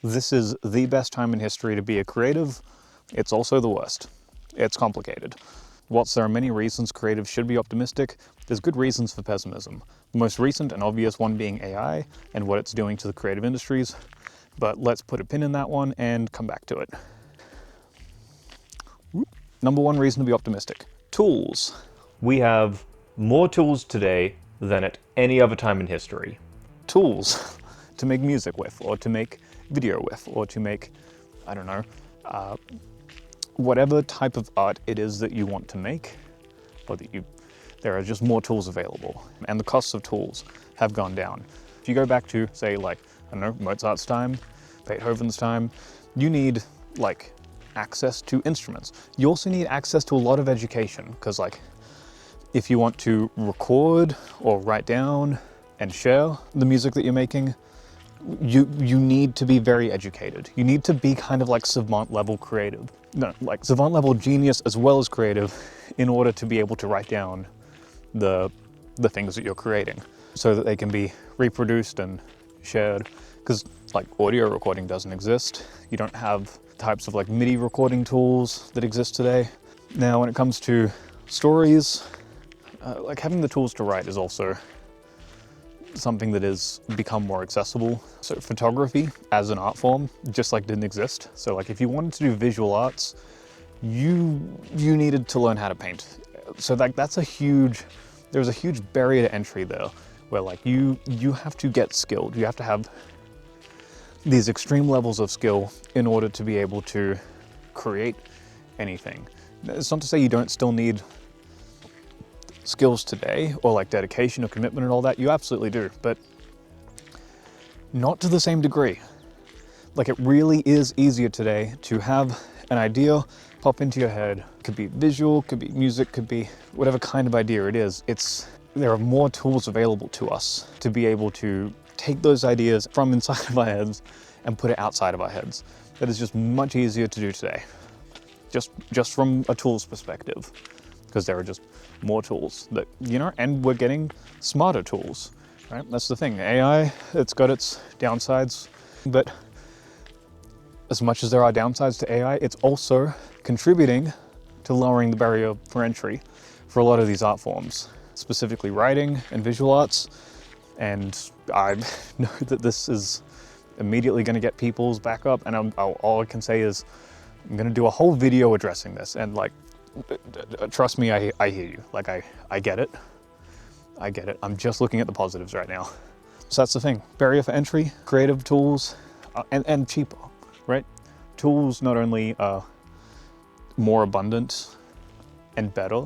This is the best time in history to be a creative. It's also the worst. It's complicated. Whilst there are many reasons creatives should be optimistic, there's good reasons for pessimism. The most recent and obvious one being AI and what it's doing to the creative industries. But let's put a pin in that one and come back to it. Number one reason to be optimistic: tools. We have more tools today than at any other time in history. Tools to make music with, or to make video with, or to make, I don't know, whatever type of art it is that you want to make, or there are just more tools available. And the costs of tools have gone down. If you go back to, say, like, I don't know, Mozart's time, Beethoven's time, you need, like, access to instruments. You also need access to a lot of education, because, like, if you want to record or write down and share the music that you're making, you need to be very educated. You need to be kind of like savant level creative. No, like savant level genius as well as creative, in order to be able to write down the things that you're creating so that they can be reproduced and shared. Because like audio recording doesn't exist. You don't have types of like MIDI recording tools that exist today. Now when it comes to stories, like having the tools to write is also something that has become more accessible. So photography as an art form just like didn't exist. So like if you wanted to do visual arts, you needed to learn how to paint. So like there's a huge barrier to entry there, where like you have to get skilled. You have to have these extreme levels of skill in order to be able to create anything. It's not to say you don't still need skills today, or like dedication or commitment and all that. You absolutely do, but not to the same degree. Like it really is easier today to have an idea pop into your head. It could be visual, could be music, could be whatever kind of idea it is. There are more tools available to us to be able to take those ideas from inside of our heads and put it outside of our heads. That is just much easier to do today, just from a tools perspective, because there are just more tools that, you know, and we're getting smarter tools, right? That's the thing. AI, it's got its downsides, but as much as there are downsides to AI, it's also contributing to lowering the barrier for entry for a lot of these art forms, specifically writing and visual arts. And I know that this is immediately going to get people's back up, and all I can say is I'm going to do a whole video addressing this, and like, trust me, I hear you. Like I get it. I get it. I'm just looking at the positives right now. So that's the thing. Barrier for entry, creative tools, and cheaper, right? Tools not only are more abundant and better,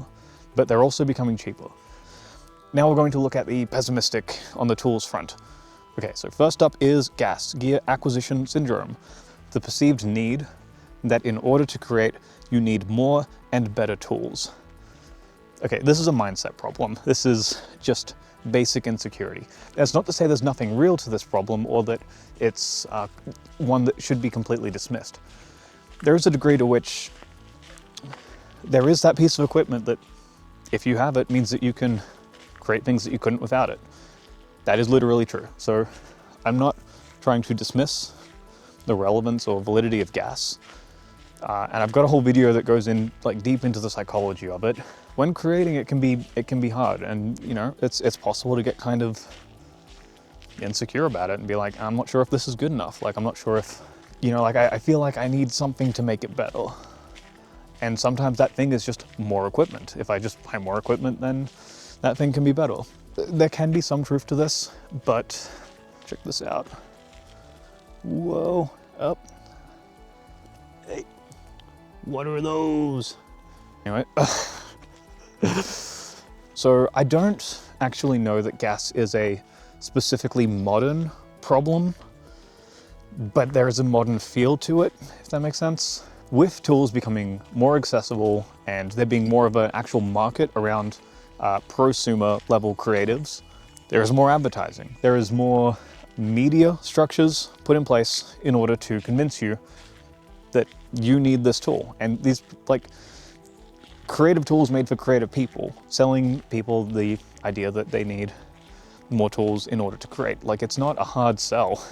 but they're also becoming cheaper. Now we're going to look at the pessimistic on the tools front. Okay, so first up is GAS, Gear Acquisition Syndrome. The perceived need that in order to create, you need more and better tools. Okay, this is a mindset problem. This is just basic insecurity. That's not to say there's nothing real to this problem, or that it's one that should be completely dismissed. There is a degree to which there is that piece of equipment that, if you have it, means that you can create things that you couldn't without it. That is literally true. So I'm not trying to dismiss the relevance or validity of GAS. And I've got a whole video that goes in like deep into the psychology of it. When creating, it can be hard, and you know, it's possible to get kind of insecure about it and be like, I'm not sure if this is good enough. Like I'm not sure if, you know, like I feel like I need something to make it better. And sometimes that thing is just more equipment. If I just buy more equipment, then that thing can be better. There can be some truth to this, but check this out. Whoa, up. Hey, what are those? Anyway, so I don't actually know that GAS is a specifically modern problem, but there is a modern feel to it, if that makes sense. With tools becoming more accessible and there being more of an actual market around prosumer level creatives, there is more advertising. There is more media structures put in place in order to convince you that you need this tool. And these like creative tools made for creative people, selling people the idea that they need more tools in order to create. Like it's not a hard sell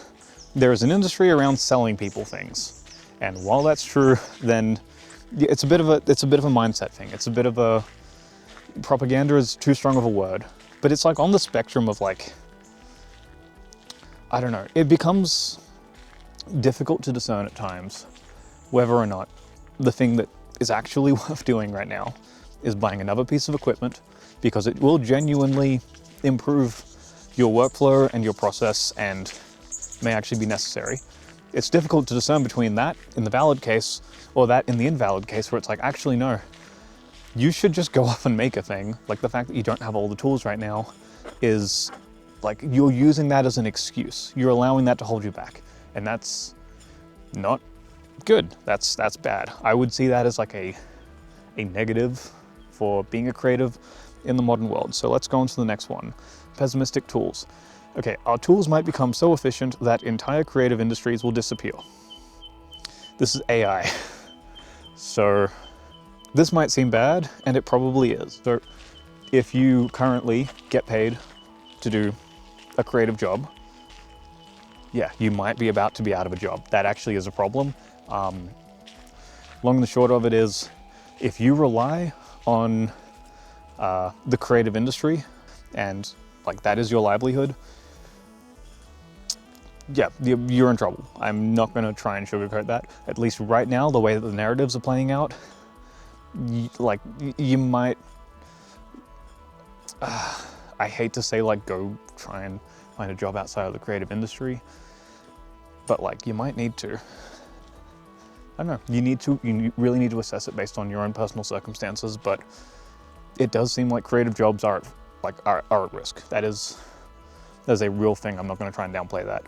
there is an industry around selling people things. And while that's true, then it's a bit of a mindset thing. It's a bit of a, propaganda is too strong of a word, but it's like on the spectrum of like, I don't know, it becomes difficult to discern at times whether or not the thing that is actually worth doing right now is buying another piece of equipment, because it will genuinely improve your workflow and your process and may actually be necessary. It's difficult to discern between that in the valid case or that in the invalid case, where it's like, actually no, you should just go off and make a thing. Like, the fact that you don't have all the tools right now is like, you're using that as an excuse. You're allowing that to hold you back. And that's not good. That's bad. I would see that as like a negative for being a creative in the modern world. So let's go on to the next one. Pessimistic tools. Okay, our tools might become so efficient that entire creative industries will disappear. This is AI. So this might seem bad, and it probably is. So if you currently get paid to do a creative job, yeah, you might be about to be out of a job. That actually is a problem. Long and the short of it is, if you rely on the creative industry and like that is your livelihood, yeah, you're in trouble. I'm not going to try and sugarcoat that. At least right now, the way that the narratives are playing out, you might, I hate to say like go try and find a job outside of the creative industry, but like you might need to. I don't know, you really need to assess it based on your own personal circumstances, but it does seem like creative jobs are at risk. That's a real thing. I'm not going to try and downplay that.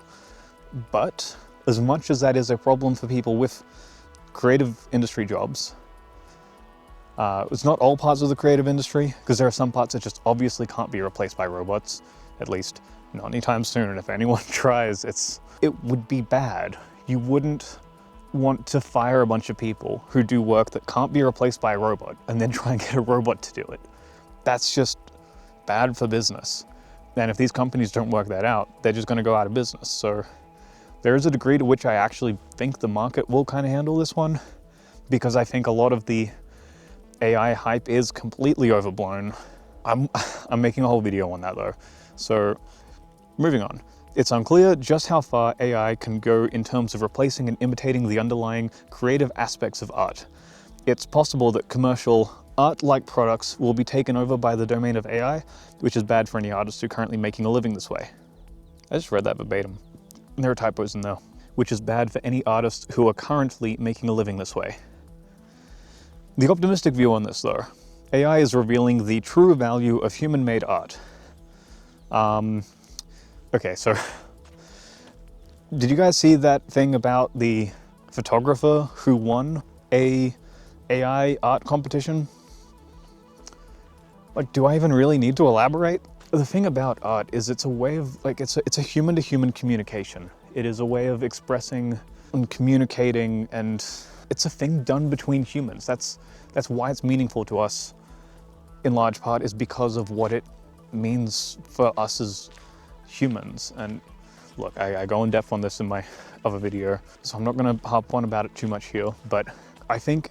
But as much as that is a problem for people with creative industry jobs, it's not all parts of the creative industry, because there are some parts that just obviously can't be replaced by robots, at least not anytime soon. And if anyone tries, it would be bad. You wouldn't want to fire a bunch of people who do work that can't be replaced by a robot and then try and get a robot to do it. That's just bad for business. And if these companies don't work that out, they're just going to go out of business. So there is a degree to which I actually think the market will kind of handle this one, because I think a lot of the AI hype is completely overblown. I'm making a whole video on that though. So moving on. It's unclear just how far AI can go in terms of replacing and imitating the underlying creative aspects of art. It's possible that commercial art-like products will be taken over by the domain of AI, which is bad for any artist who are currently making a living this way. I just read that verbatim. There are typos in there. Which is bad for any artist who are currently making a living this way. The optimistic view on this though, AI is revealing the true value of human-made art. Okay, so did you guys see that thing about the photographer who won a AI art competition? Like, do I even really need to elaborate? The thing about art is it's a way of, like, it's a human-to-human communication. It is a way of expressing and communicating, and it's a thing done between humans. That's why it's meaningful to us, in large part, is because of what it means for us as humans. And look, I go in depth on this in my other video, so I'm not going to harp on about it too much here, but I think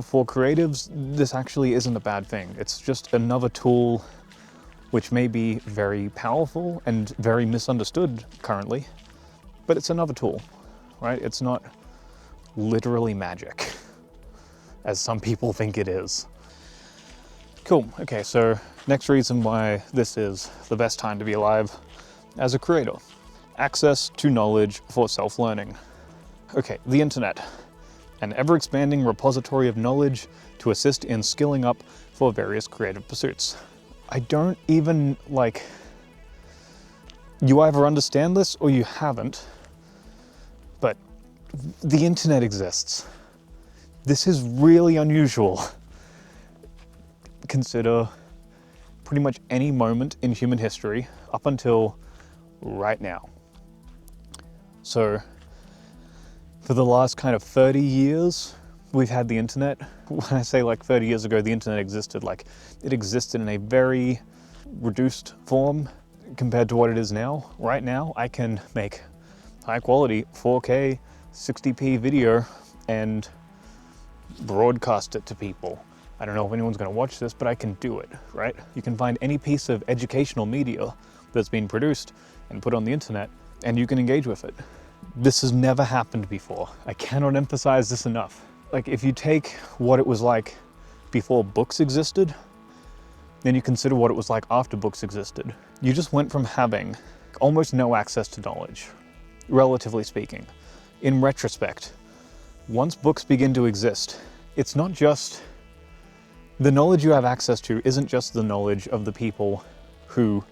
for creatives, this actually isn't a bad thing. It's just another tool which may be very powerful and very misunderstood currently, but it's another tool, right? It's not literally magic, as some people think it is. Cool, okay, so next reason why this is the best time to be alive as a creator. Access to knowledge for self-learning. Okay, the internet, an ever-expanding repository of knowledge to assist in skilling up for various creative pursuits. I don't even, like, you either understand this or you haven't, but the internet exists. This is really unusual. Consider pretty much any moment in human history up until right now. So for the last kind of 30 years, we've had the internet. When I say like 30 years ago, the internet existed, like it existed in a very reduced form compared to what it is now. Right now, I can make high quality 4K 60p video and broadcast it to people. I don't know if anyone's going to watch this, but I can do it, right? You can find any piece of educational media that's been produced and put on the internet, and you can engage with it. This has never happened before. I cannot emphasize this enough. Like, if you take what it was like before books existed, then you consider what it was like after books existed. You just went from having almost no access to knowledge, relatively speaking. In retrospect, once books begin to exist, it's not just the knowledge you have access to isn't just the knowledge of the people who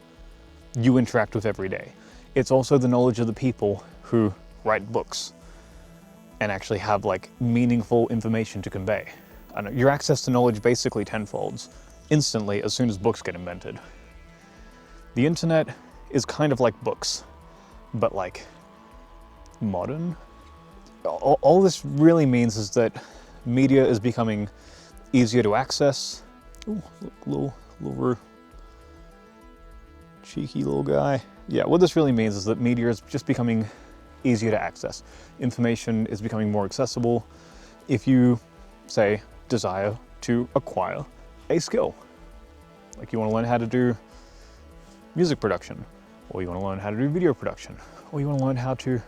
you interact with every day. It's also the knowledge of the people who write books and actually have like meaningful information to convey. I know, your access to knowledge basically tenfolds instantly as soon as books get invented. The internet is kind of like books, but like modern. All this really means is that media is becoming easier to access. Ooh, look, little cheeky little guy. Yeah, what this really means is that media is just becoming easier to access. Information is becoming more accessible. If you, say, desire to acquire a skill, like you want to learn how to do music production, or you want to learn how to do video production, or you want to learn how to,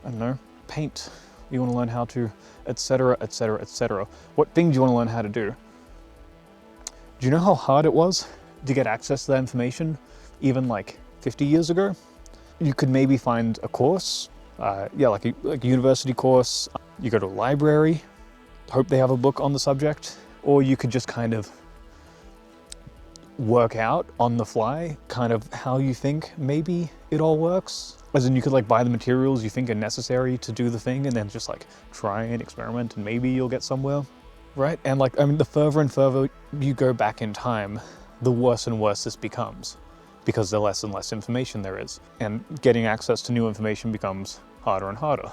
I don't know, paint, you want to learn how to, etc., etc., etc. What thing do you want to learn how to do? Do you know how hard it was to get access to that information even like 50 years ago? You could maybe find a course, like a university course. You go to a library, hope they have a book on the subject, or you could just kind of work out on the fly kind of how you think maybe it all works. As in, you could like buy the materials you think are necessary to do the thing and then just like try and experiment and maybe you'll get somewhere, right? And like, I mean, the further and further you go back in time, the worse and worse this becomes because the less and less information there is. And getting access to new information becomes harder and harder.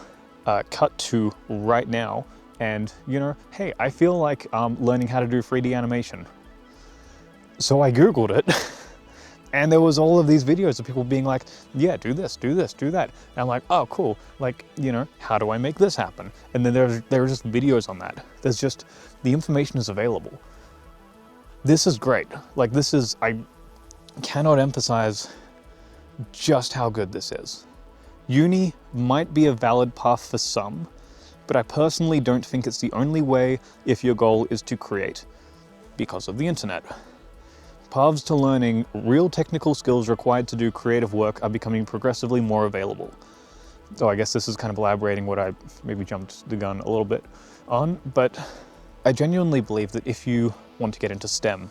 Cut to right now and, you know, hey, I feel like learning how to do 3D animation. So I Googled it. And there was all of these videos of people being like, yeah, do this, do this, do that. And I'm like, oh, cool. Like, you know, how do I make this happen? And then there are just videos on that. There's just, the information is available. This is great. Like, this is, I cannot emphasize just how good this is. Uni might be a valid path for some, but I personally don't think it's the only way if your goal is to create, because of the internet. Paths to learning real technical skills required to do creative work are becoming progressively more available. So I guess this is kind of elaborating what I maybe jumped the gun a little bit on, but I genuinely believe that if you want to get into STEM,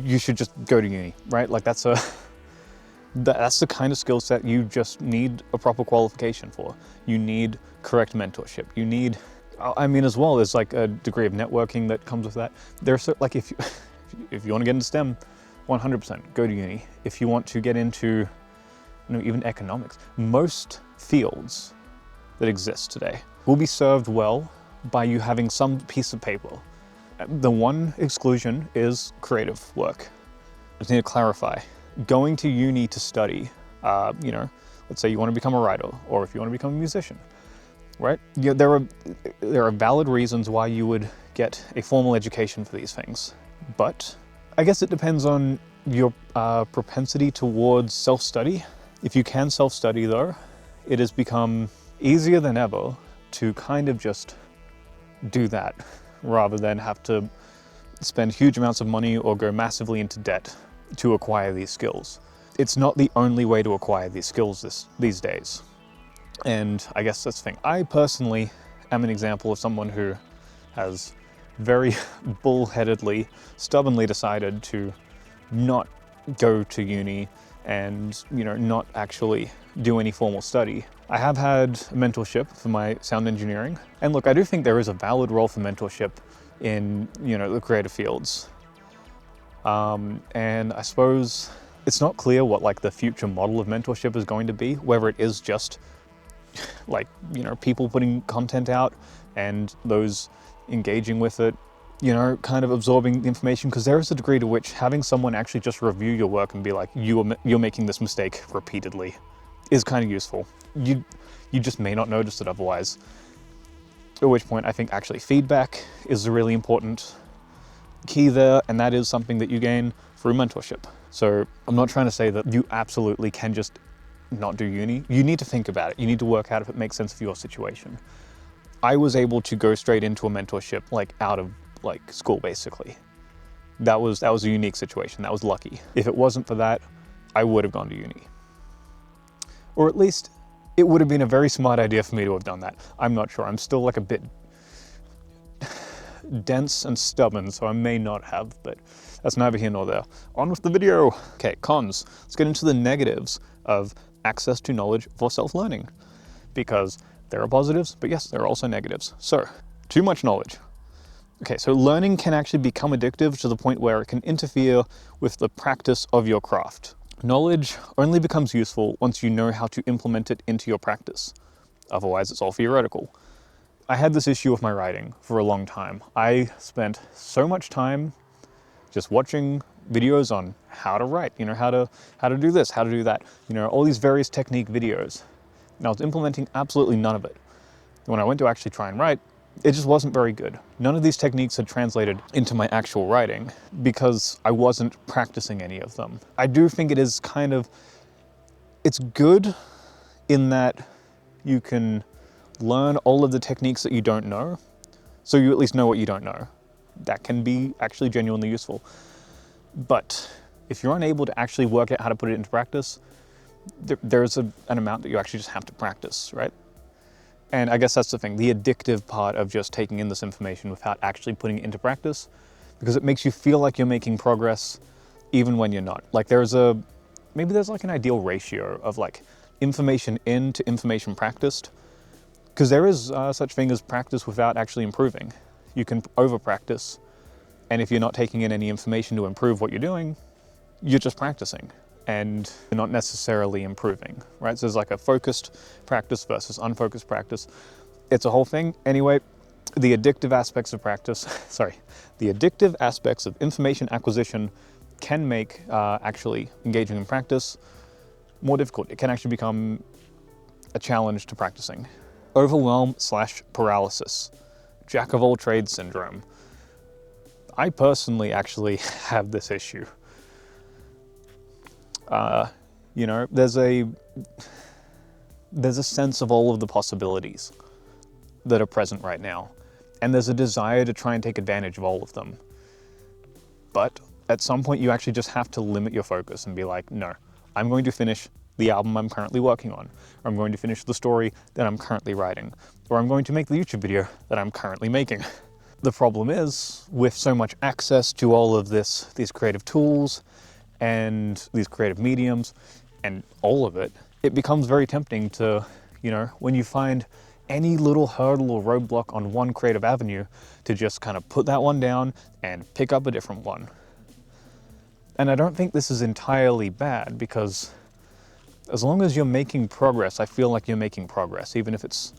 you should just go to uni, right? Like that's the kind of skill set you just need a proper qualification for. You need correct mentorship. You need, I mean, as well as like a degree of networking that comes with that. There's like, if you want to get into STEM, 100% go to uni. If you want to get into, you know, even economics, most fields that exist today will be served well by you having some piece of paper. The one exclusion is creative work. I just need to clarify. Going to uni to study, you know, let's say you want to become a writer, or if you want to become a musician, right? You know, there are valid reasons why you would get a formal education for these things. But I guess it depends on your propensity towards self-study. If you can self-study though, it has become easier than ever to kind of just do that rather than have to spend huge amounts of money or go massively into debt to acquire these skills. It's not the only way to acquire these skills these days. And I guess that's the thing. I personally am an example of someone who has very bullheadedly, stubbornly decided to not go to uni and, you know, not actually do any formal study. I have had a mentorship for my sound engineering. And look, I do think there is a valid role for mentorship in, you know, the creative fields. And I suppose it's not clear what like the future model of mentorship is going to be, whether it is just like, you know, people putting content out and those engaging with it, you know, kind of absorbing the information, because there is a degree to which having someone actually just review your work and be like, you're making this mistake repeatedly is kind of useful. You just may not notice it otherwise. At which point I think actually feedback is a really important key there, and that is something that you gain through mentorship. So I'm not trying to say that you absolutely can just not do uni. You need to think about it. You need to work out if it makes sense for your situation. I was able to go straight into a mentorship like out of like school basically. That was a unique situation. That was lucky. If it wasn't for that, I would have gone to uni. Or at least it would have been a very smart idea for me to have done that. I'm not sure. I'm still like a bit dense and stubborn, so I may not have, but that's neither here nor there. On with the video. Okay, cons. Let's get into the negatives of access to knowledge for self-learning, because there are positives, but yes, there are also negatives. So, too much knowledge. Okay, so learning can actually become addictive to the point where it can interfere with the practice of your craft. Knowledge only becomes useful once you know how to implement it into your practice. Otherwise, it's all theoretical. I had this issue with my writing for a long time. I spent so much time just watching videos on how to write, how to do this, how to do that, all these various technique videos. And I was implementing absolutely none of it. When I went to actually try and write, it just wasn't very good. None of these techniques had translated into my actual writing because I wasn't practicing any of them. I do think it is it's good in that you can learn all of the techniques that you don't know, so you at least know what you don't know. That can be actually genuinely useful. But if you're unable to actually work out how to put it into practice, there's an amount that you actually just have to practice, right? And I guess that's the thing, the addictive part of just taking in this information without actually putting it into practice, because it makes you feel like you're making progress even when you're not. Like maybe there's like an ideal ratio of like information in to information practiced, because there is such thing as practice without actually improving. You can over-practice, and if you're not taking in any information to improve what you're doing, you're just practicing, and you're not necessarily improving, right? So there's like a focused practice versus unfocused practice. It's a whole thing. Anyway, the addictive aspects of the addictive aspects of information acquisition can make actually engaging in practice more difficult. It can actually become a challenge to practicing. Overwhelm/paralysis. Jack of all trades syndrome. I personally actually have this issue. There's a sense of all of the possibilities that are present right now, and there's a desire to try and take advantage of all of them. But at some point you actually just have to limit your focus and be like, no, I'm going to finish the album I'm currently working on, or I'm going to finish the story that I'm currently writing, or I'm going to make the YouTube video that I'm currently making. The problem is, with so much access to all of these creative tools and these creative mediums and all of it, it becomes very tempting to, when you find any little hurdle or roadblock on one creative avenue, to just kind of put that one down and pick up a different one. And I don't think this is entirely bad, because as long as you're making progress, I feel like you're making progress, even if it's,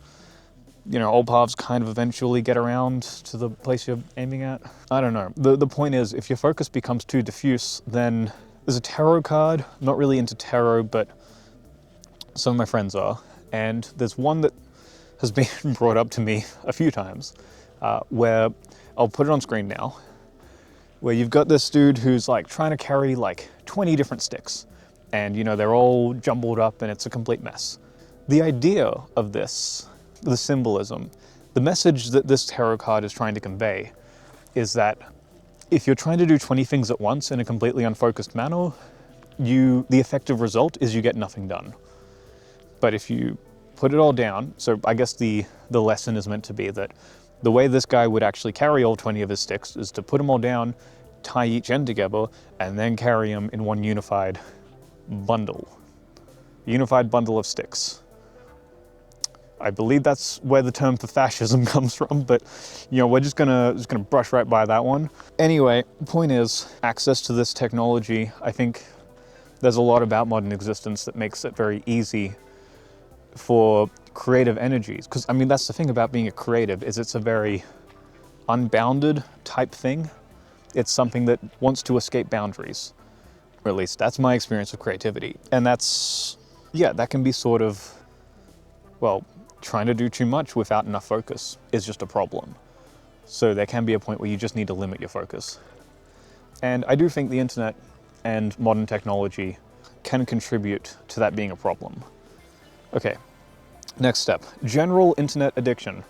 all paths kind of eventually get around to the place you're aiming at. I don't know. The point is, if your focus becomes too diffuse, then there's a tarot card. I'm not really into tarot, but some of my friends are. And there's one that has been brought up to me a few times, where I'll put it on screen now, where you've got this dude who's like trying to carry like 20 different sticks. And they're all jumbled up and it's a complete mess. The idea of this, the symbolism, the message that this tarot card is trying to convey is that if you're trying to do 20 things at once in a completely unfocused manner, the effective result is you get nothing done. But if you put it all down, so I guess the lesson is meant to be that the way this guy would actually carry all 20 of his sticks is to put them all down, tie each end together, and then carry them in one unified bundle of sticks. I believe that's where the term for fascism comes from, but we're just gonna brush right by that one. Anyway, the point is, access to this technology, I think there's a lot about modern existence that makes it very easy for creative energies. Because that's the thing about being a creative, is it's a very unbounded type thing. It's something that wants to escape boundaries. Or at least that's my experience with creativity. And that's yeah, that can be sort of, well, trying to do too much without enough focus is just a problem. So there can be a point where you just need to limit your focus. And I do think the internet and modern technology can contribute to that being a problem. Okay, next step, general internet addiction.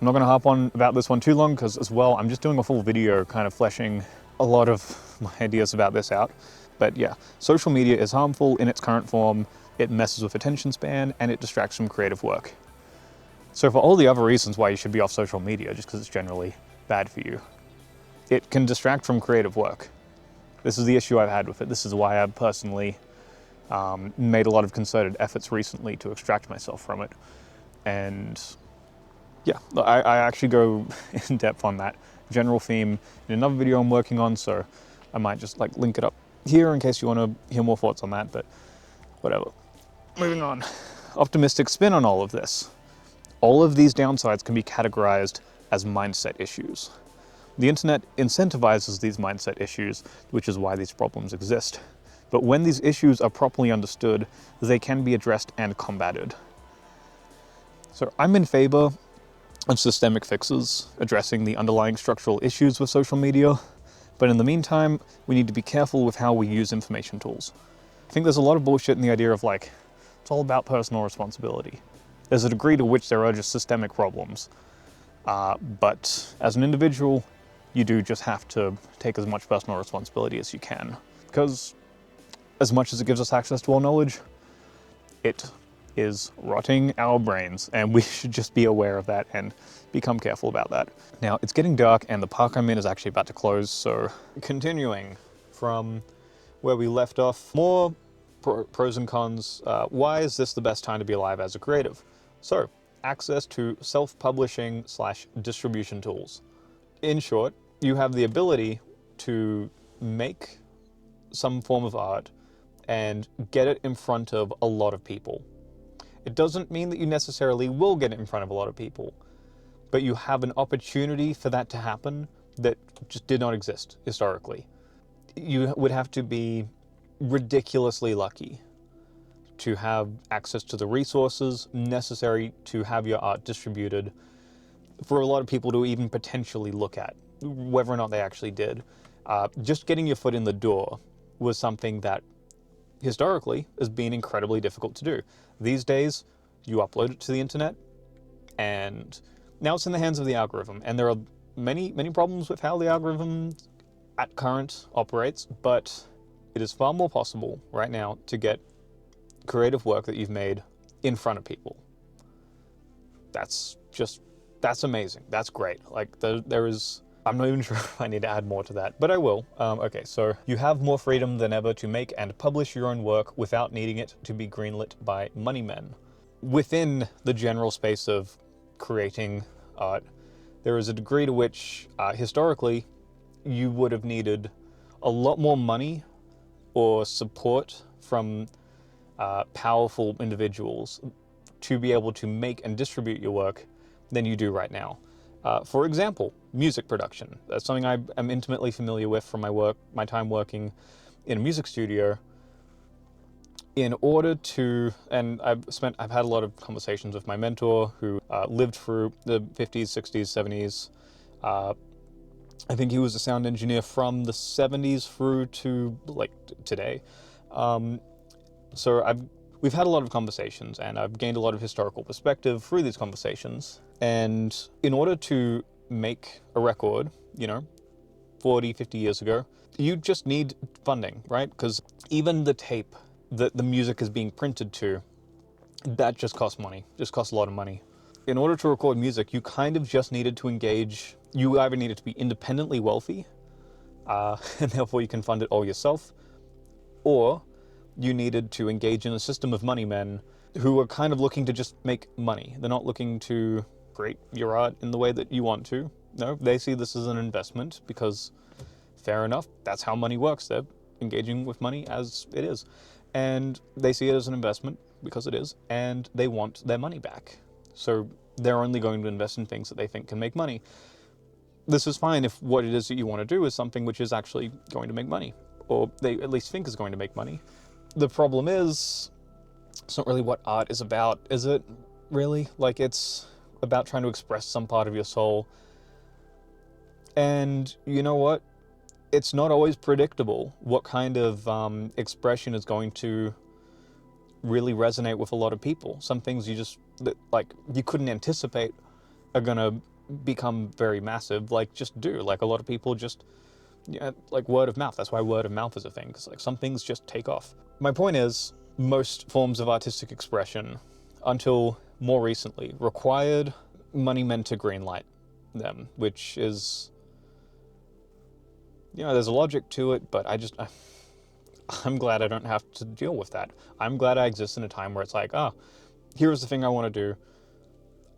I'm not going to harp on about this one too long because as well, I'm just doing a full video kind of fleshing a lot of my ideas about this out. But yeah, social media is harmful in its current form, it messes with attention span, and it distracts from creative work. So for all the other reasons why you should be off social media, just because it's generally bad for you, it can distract from creative work. This is the issue I've had with it. This is why I've personally made a lot of concerted efforts recently to extract myself from it. And yeah, I actually go in depth on that general theme in another video I'm working on, so I might just like link it up here in case you want to hear more thoughts on that, but whatever. Moving on. Optimistic spin on all of this. All of these downsides can be categorized as mindset issues. The internet incentivizes these mindset issues, which is why these problems exist. But when these issues are properly understood, they can be addressed and combated. So I'm in favor of systemic fixes addressing the underlying structural issues with social media, but in the meantime, we need to be careful with how we use information tools. I think there's a lot of bullshit in the idea of like, it's all about personal responsibility. There's a degree to which there are just systemic problems, but as an individual, you do just have to take as much personal responsibility as you can, because as much as it gives us access to all knowledge, it is rotting our brains, and we should just be aware of that and become careful about that. Now, it's getting dark and the park I'm in is actually about to close, so continuing from where we left off, more pros and cons. Why is this the best time to be alive as a creative? So, access to self-publishing / distribution tools. In short, you have the ability to make some form of art and get it in front of a lot of people. It doesn't mean that you necessarily will get it in front of a lot of people, but you have an opportunity for that to happen that just did not exist historically. You would have to be ridiculously lucky to have access to the resources necessary to have your art distributed for a lot of people to even potentially look at, whether or not they actually did. Just getting your foot in the door was something that historically has been incredibly difficult to do. These days, you upload it to the internet, and now it's in the hands of the algorithm, and there are many problems with how the algorithm at current operates, but it is far more possible right now to get creative work that you've made in front of people. That's amazing. That's great. Like there is, I'm not even sure if I need to add more to that, but I will. Okay, so you have more freedom than ever to make and publish your own work without needing it to be greenlit by money men. Within the general space of creating art, there is a degree to which, historically, you would have needed a lot more money or support from powerful individuals to be able to make and distribute your work than you do right now. For example, music production. That's something I am intimately familiar with from my time working in a music studio. In order to, and I've had a lot of conversations with my mentor who lived through the 50s, 60s, 70s. I think he was a sound engineer from the 70s through to like today. So we've had a lot of conversations, and I've gained a lot of historical perspective through these conversations. And in order to make a record, 40, 50 years ago, you just need funding, right? Because even the tape that the music is being printed to, that just costs money, just costs a lot of money. In order to record music, you kind of just needed to engage, you either needed to be independently wealthy, and therefore you can fund it all yourself, or you needed to engage in a system of money men who are kind of looking to just make money. They're not looking to create your art in the way that you want to. No, they see this as an investment because, fair enough, that's how money works. They're engaging with money as it is. And they see it as an investment because it is, and they want their money back. So they're only going to invest in things that they think can make money. This is fine if what it is that you want to do is something which is actually going to make money, or they at least think is going to make money. The problem is, It's not really what art is about, is it? Really? Like, it's about trying to express some part of your soul. And you know what? It's not always predictable what kind of expression is going to really resonate with a lot of people. Some things you just, like, you couldn't anticipate are gonna become very massive, like, just do. Like, a lot of people just, yeah, like word of mouth. That's why word of mouth is a thing, because like some things just take off. My point is, most forms of artistic expression, until more recently, required money men to greenlight them, which is, there's a logic to it, but I'm glad I don't have to deal with that. I'm glad I exist in a time where it's like, here's the thing I want to do.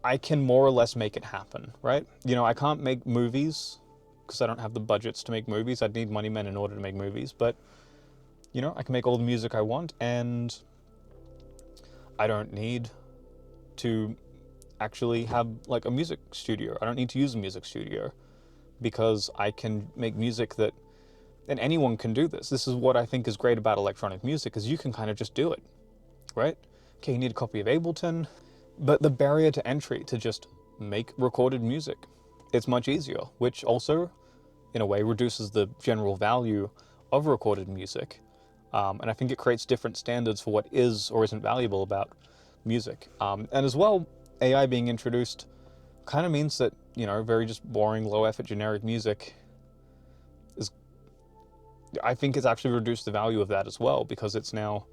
I can more or less make it happen, right? I can't make movies because I don't have the budgets to make movies. I'd need money men in order to make movies, but I can make all the music I want, and I don't need to actually have like a music studio. I don't need to use a music studio because I can make music and anyone can do this. This is what I think is great about electronic music, is you can kind of just do it, right? Okay, you need a copy of Ableton, but the barrier to entry to just make recorded music, it's much easier, which also, in a way, reduces the general value of recorded music. And I think it creates different standards for what is or isn't valuable about music. And as well, AI being introduced kind of means that, very just boring, low-effort, generic music I think it's actually reduced the value of that as well, because it's now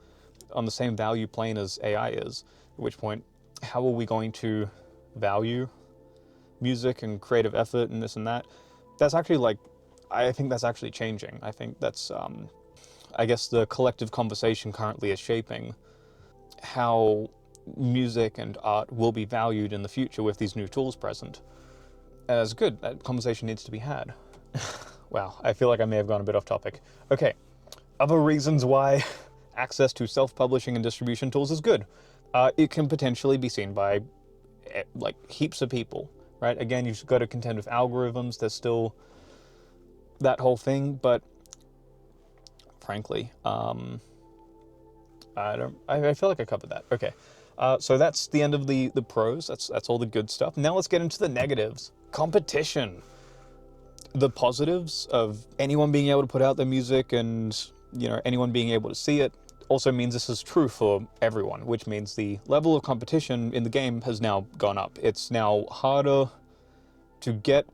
on the same value plane as AI is, at which point, how are we going to value music and creative effort and this and that? That's actually I think that's actually changing. I think that's, I guess the collective conversation currently is shaping how music and art will be valued in the future with these new tools present. And it's good, that conversation needs to be had. Wow, I feel like I may have gone a bit off topic. Okay, other reasons why access to self-publishing and distribution tools is good. It can potentially be seen by heaps of people, right? Again, you've got to contend with algorithms. There's still that whole thing, but frankly, I feel like I covered that. Okay, so that's the end of the pros. That's all the good stuff. Now let's get into the negatives. Competition. The positives of anyone being able to put out their music and, anyone being able to see it also means this is true for everyone, which means the level of competition in the game has now gone up. It's now harder to get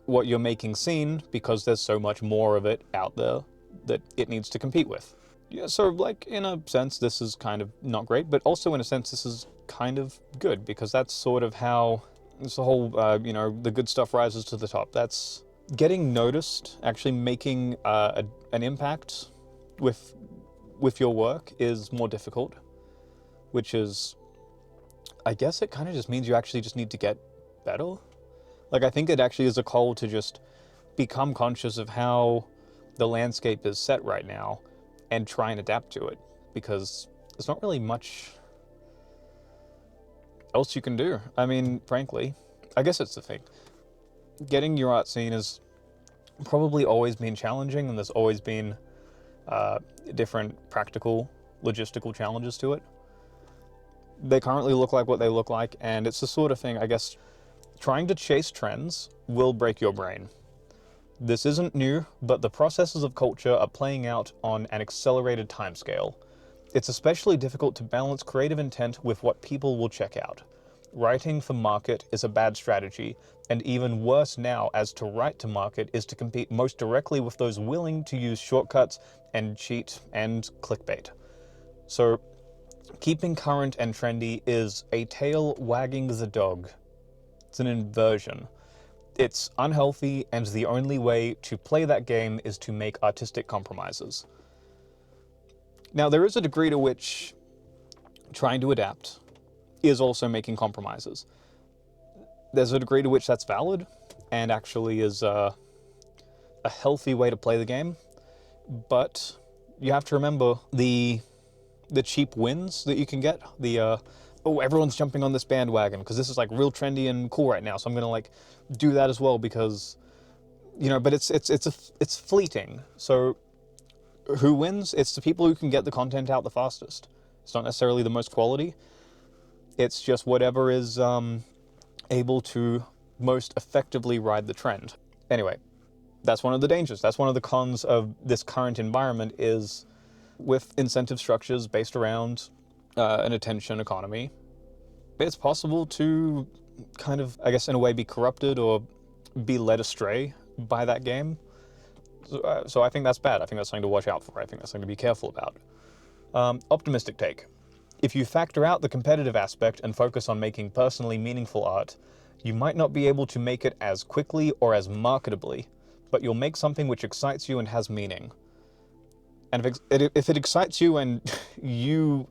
what you're making seen because there's so much more of it out there that it needs to compete with. Yeah, so in a sense, this is kind of not great, but also in a sense, this is kind of good, because that's sort of how it's the whole, the good stuff rises to the top. That's getting noticed, actually making an impact with your work is more difficult, which is, I guess it kind of just means you actually just need to get better. I think it actually is a call to just become conscious of how the landscape is set right now and try and adapt to it, because there's not really much else you can do. I mean, frankly, I guess it's the thing. Getting your art seen has probably always been challenging, and there's always been different practical, logistical challenges to it. They currently look like what they look like, and it's the sort of thing, I guess, trying to chase trends will break your brain. This isn't new, but the processes of culture are playing out on an accelerated timescale. It's especially difficult to balance creative intent with what people will check out. Writing for market is a bad strategy, and even worse now, as to write to market is to compete most directly with those willing to use shortcuts and cheat and clickbait. So, keeping current and trendy is a tail wagging the dog. It's an inversion. It's unhealthy, and the only way to play that game is to make artistic compromises. Now, there is a degree to which trying to adapt is also making compromises. There's a degree to which that's valid and actually is a healthy way to play the game, but you have to remember the cheap wins that you can get. Everyone's jumping on this bandwagon because this is real trendy and cool right now, so I'm gonna do that as well because, but it's fleeting. So who wins? It's the people who can get the content out the fastest. It's not necessarily the most quality. It's just whatever is able to most effectively ride the trend. Anyway, that's one of the dangers. That's one of the cons of this current environment, is with incentive structures based around an attention economy, it's possible to kind of, I guess, in a way, be corrupted or be led astray by that game. So I think that's bad. I think that's something to watch out for. I think that's something to be careful about. Optimistic take. If you factor out the competitive aspect and focus on making personally meaningful art, you might not be able to make it as quickly or as marketably, but you'll make something which excites you and has meaning. And if it excites you and you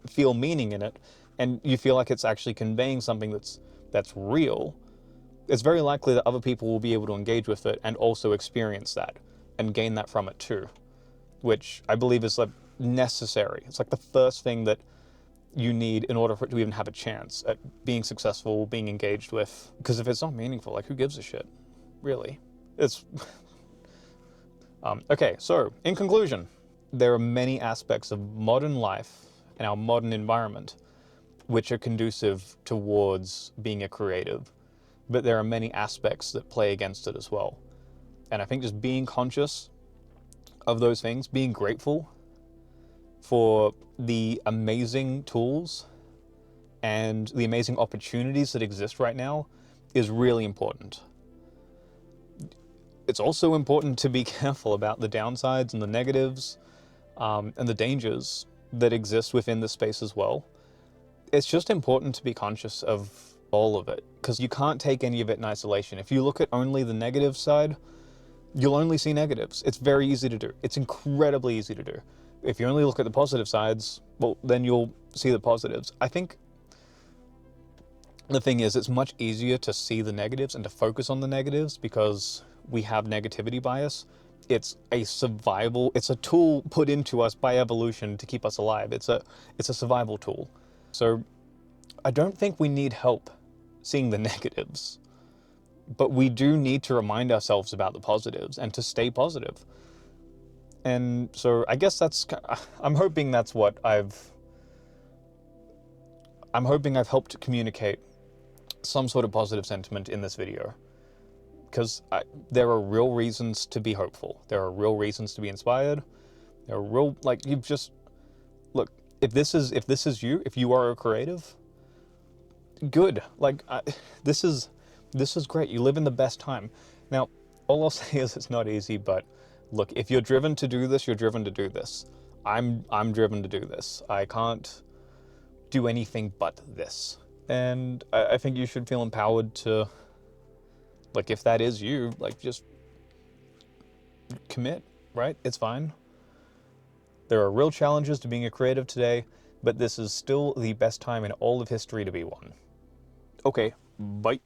feel meaning in it, and you feel like it's actually conveying something that's real, it's very likely that other people will be able to engage with it and also experience that and gain that from it too, which I believe is like necessary. It's like the first thing that you need in order for it to even have a chance at being successful, being engaged with. Because if it's not meaningful, like, who gives a shit, really? It's okay, so in conclusion, there are many aspects of modern life and our modern environment which are conducive towards being a creative, but there are many aspects that play against it as well. And I think just being conscious of those things, being grateful for the amazing tools and the amazing opportunities that exist right now is really important. It's also important to be careful about the downsides and the negatives and the dangers that exist within the space as well. It's just important to be conscious of all of it, because you can't take any of it in isolation. If you look at only the negative side, you'll only see negatives. It's very easy to do. It's incredibly easy to do. If you only look at the positive sides, well, then you'll see the positives. I think the thing is, it's much easier to see the negatives and to focus on the negatives because we have negativity bias. It's a tool put into us by evolution to keep us alive. It's a survival tool. So I don't think we need help seeing the negatives, but we do need to remind ourselves about the positives and to stay positive. And so I guess I'm hoping I've helped communicate some sort of positive sentiment in this video, because there are real reasons to be hopeful. There are real reasons to be inspired. There are real, like, look, if this is you, if you are a creative, good. Like, this is great. You live in the best time. Now, all I'll say is it's not easy, but look, if you're driven to do this, you're driven to do this. I'm driven to do this. I can't do anything but this. And I think you should feel empowered to, like, if that is you, like, just commit, right? It's fine. There are real challenges to being a creative today, but this is still the best time in all of history to be one. Okay, bye.